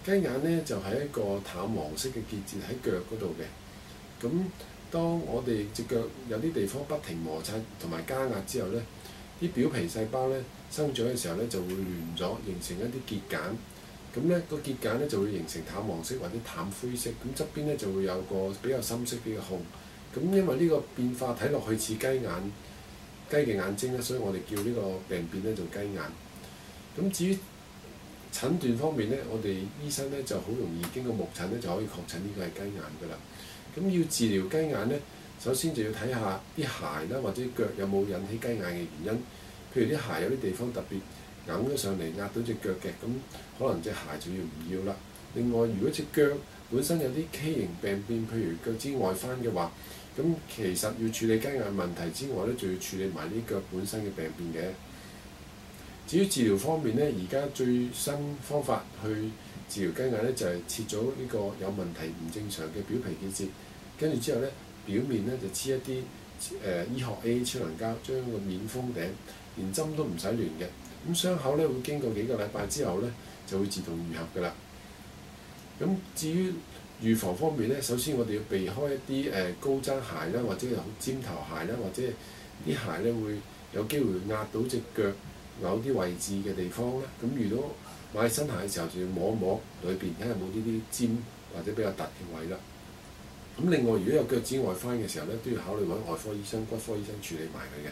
雞眼咧就係一個淡黃色嘅結節喺腳嗰度嘅。咁當我哋隻腳有啲地方不停摩擦同埋加壓之後咧，啲表皮細胞咧生長嘅時候咧就會亂咗，形成一啲結繭。咁咧個結繭咧就會形成淡黃色或者淡灰色。咁側邊咧就會有個比較深色啲嘅孔。咁因為呢個變化睇落去似雞嘅眼睛咧，所以我哋叫呢個病變咧做雞眼。咁至於診斷方面咧，我哋醫生咧就好容易經過目診咧就可以確診呢個係雞眼㗎啦。咁要治療雞眼咧，首先就要睇下啲鞋啦或者腳有冇引起雞眼嘅原因。譬如啲鞋有啲地方特別硬咗上嚟壓到隻腳嘅，咁可能隻鞋就要唔要啦。另外，如果隻腳本身有啲畸形病變，譬如腳趾外翻嘅話，咁其實要處理雞眼問題之外咧，就要處理埋啲腳本身嘅病變嘅。至於治療方面咧，而家最新方法去治療雞眼咧，就係切咗呢個有問題唔正常嘅表皮結節，跟住之後咧表面咧就黐一啲醫學 A 超能膠，將個面封頂，連針都唔使亂嘅。咁傷口咧會經過幾個禮拜之後咧就會自動愈合㗎啦。咁至於預防方面咧，首先我哋要避開一啲高踭鞋啦，或者係好尖頭鞋啦，或者啲鞋咧會有機會壓到隻腳某啲位置嘅地方啦。咁如果買新鞋嘅時候，就要摸一摸裏邊睇下有冇呢啲尖或者比較突嘅位啦。咁另外，如果有腳趾外翻嘅時候咧，都要考慮揾外科醫生、骨科醫生處理埋佢嘅。